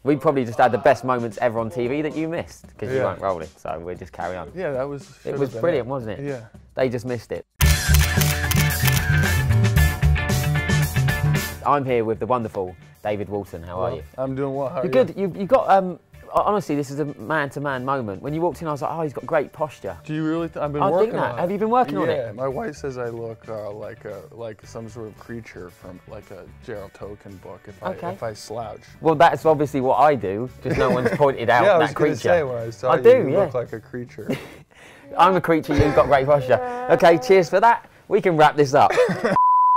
We probably just had the best moments ever on TV that you missed because you weren't rolling. So we'll just carry on. Yeah, that was. It was brilliant, wasn't it? Yeah. They just missed it. I'm here with the wonderful David Walton. How are you? I'm doing well. How are you? You're good. You got. Honestly, this is a man-to-man moment. When you walked in, I was like, oh, he's got great posture. Do you really? I've been working on it. Have you been working on it? Yeah, my wife says I look like some sort of creature from like a Gerald Tolkien book if I slouch. Well, that's obviously what I do. Just no one's pointed out that creature. I was going to say when I saw you, you look like a creature. I'm a creature. You've got great posture. Okay, cheers for that. We can wrap this up.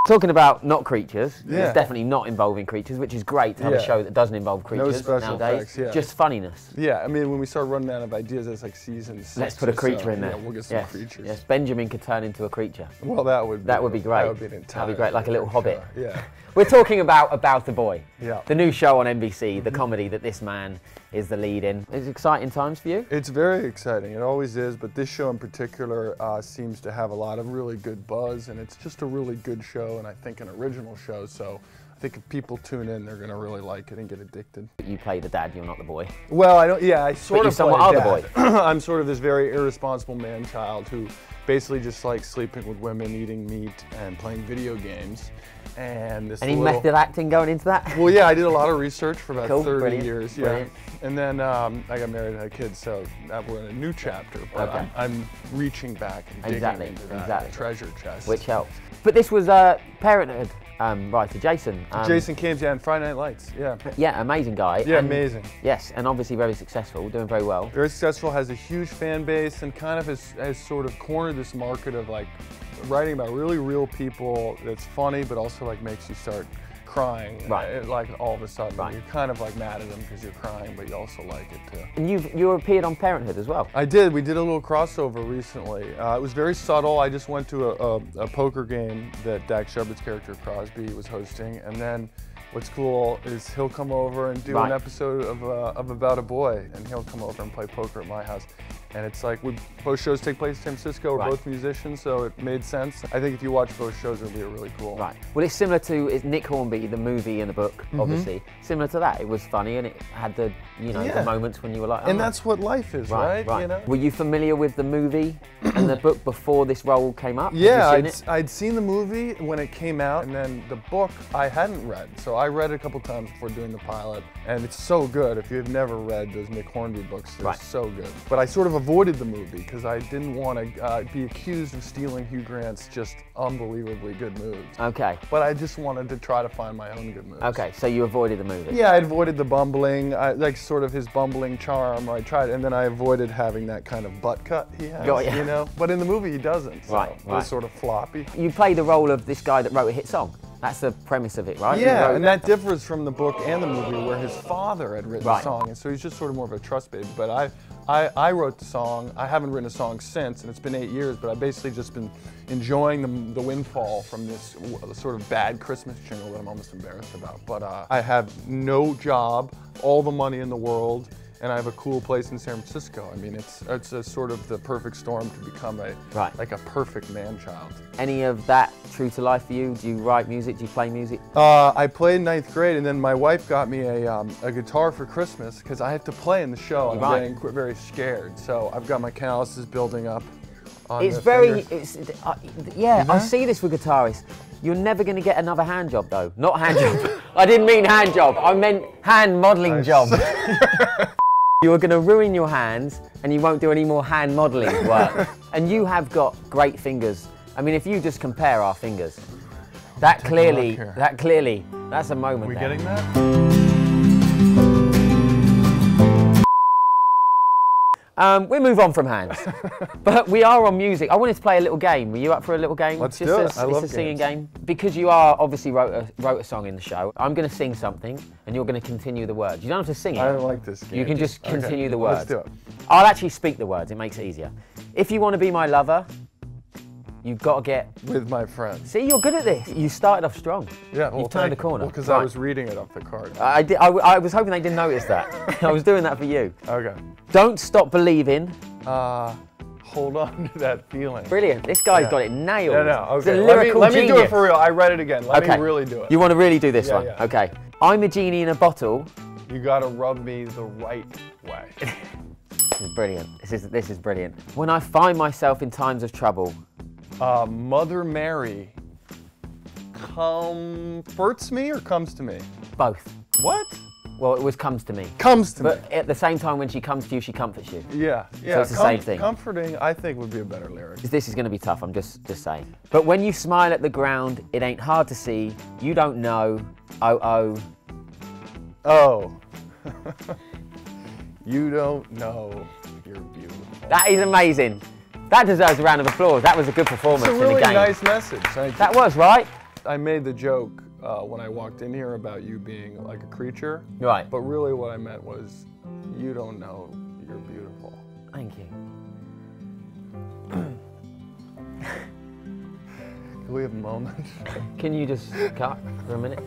Talking about not creatures, it's definitely not involving creatures, which is great to have a show that doesn't involve creatures no special nowadays. Effects, just funniness. Yeah, I mean, when we start running out of ideas, it's like season 6. Let's put a creature in there. Yeah, we'll get some creatures. Yes, Benjamin could turn into a creature. Well, that would be great. That would be an entire. That'd be great, like a little hobbit. Yeah. We're talking about the Boy. Yeah. The new show on NBC, the comedy that this man is the lead in. It's exciting times for you? It's very exciting. It always is, but this show in particular seems to have a lot of really good buzz, and it's just a really good show, and I think an original show. So I think if people tune in, they're going to really like it and get addicted. You play the dad, you're not the boy. Well, I don't. Yeah, I sort of somewhat are the boy. I'm sort of this very irresponsible man-child who basically just likes sleeping with women, eating meat, and playing video games. And this Any method acting going into that? Well, yeah, I did a lot of research for about 30 brilliant, years. Yeah. Brilliant. And then I got married and had kids, so we're in a new chapter. But I'm reaching back and digging into that treasure chest. Which helps. But this was Parenthood writer, Jason. Jason Katims, yeah, and Friday Night Lights, yeah. Yeah, amazing guy. Yeah, amazing. Yes, and obviously very successful, doing very well. Very successful, has a huge fan base, and kind of has sort of cornered this market of like writing about really real people that's funny, but also like makes you start crying. Right. Like all of a sudden, you're kind of like mad at them because you're crying, but you also like it too. And you appeared on Parenthood as well. I did. We did a little crossover recently. It was very subtle. I just went to a poker game that Dax Shepard's character Crosby was hosting, and then what's cool is he'll come over and do an episode of About a Boy, and he'll come over and play poker at my house. And it's like, both shows take place in San Francisco, we're both musicians, so it made sense. I think if you watch both shows, it'll be really cool. Right. Well, it's similar to Nick Hornby, the movie and the book, obviously. Similar to that. It was funny and it had the, the moments when you were like, oh. And that's what life is, right? You know? Were you familiar with the movie and the book before this role came up? Yeah, I'd seen the movie when it came out, and then the book I hadn't read. So I read it a couple times before doing the pilot, and it's so good. If you've never read those Nick Hornby books, they're so good. But I sort of avoided the movie because I didn't want to be accused of stealing Hugh Grant's just unbelievably good moves. Okay. But I just wanted to try to find my own good moves. Okay, so you avoided the movie. Yeah, I avoided the bumbling, like sort of his bumbling charm. I tried, and then I avoided having that kind of butt cut he has, you know? But in the movie he doesn't, so it was sort of floppy. You play the role of this guy that wrote a hit song. That's the premise of it, right? Yeah, and that differs from the book and the movie where his father had written the song, and so he's just sort of more of a trust baby. But I wrote the song. I haven't written a song since, and it's been 8 years, but I've basically just been enjoying the windfall from this sort of bad Christmas jingle that I'm almost embarrassed about. But I have no job, all the money in the world, and I have a cool place in San Francisco. I mean, it's a sort of the perfect storm to become like a perfect man-child. Any of that true to life for you? Do you write music? Do you play music? I played in 9th grade, and then my wife got me a guitar for Christmas because I had to play in the show, and I'm getting very scared. So I've got my calluses building up. It's very, yeah, I see this with guitarists. You're never going to get another hand job though. Not hand job. I didn't mean hand job. I meant hand modelling job. You're going to ruin your hands and you won't do any more hand modelling work. And you have got great fingers. I mean, if you just compare our fingers, that's a moment. We getting that? We move on from hands, but we are on music. I wanted to play a little game. Were you up for a little game? Let's do it. I love It's a singing game. Because you are obviously wrote a song in the show, I'm going to sing something and you're going to continue the words. You don't have to sing it. I don't like this game. You can just continue the words. Let's do it. I'll actually speak the words. It makes it easier. If you want to be my lover, you've got to get... with my friend. See, you're good at this. You started off strong. Yeah, well, you've turned the corner. Well, because I was reading it off the card. I was hoping they didn't notice that. I was doing that for you. Okay. Don't stop believing. Hold on to that feeling. Brilliant. This guy's got it nailed. No, okay. It's a lyrical let me do genius. it for real. I read it again. Let me really do it. You want to really do this one? Yeah. Okay. I'm a genie in a bottle. You gotta rub me the right way. This is brilliant. This is brilliant. When I find myself in times of trouble. Mother Mary comforts me or comes to me? Both. What? Well, it was comes to me. Comes to me. But at the same time, when she comes to you, she comforts you. Yeah, yeah. So it's the same thing. Comforting, I think, would be a better lyric. This is going to be tough, I'm just saying. But when you smile at the ground, it ain't hard to see. You don't know. Oh. You don't know you're beautiful. That is amazing. That deserves a round of applause. That was a good performance It's a really in the game. nice message. Thank you. That was, right? I made the joke when I walked in here about you being like a creature. Right. But really what I meant was, you don't know you're beautiful. Thank you. Can we have a moment? Can you just cut for a minute?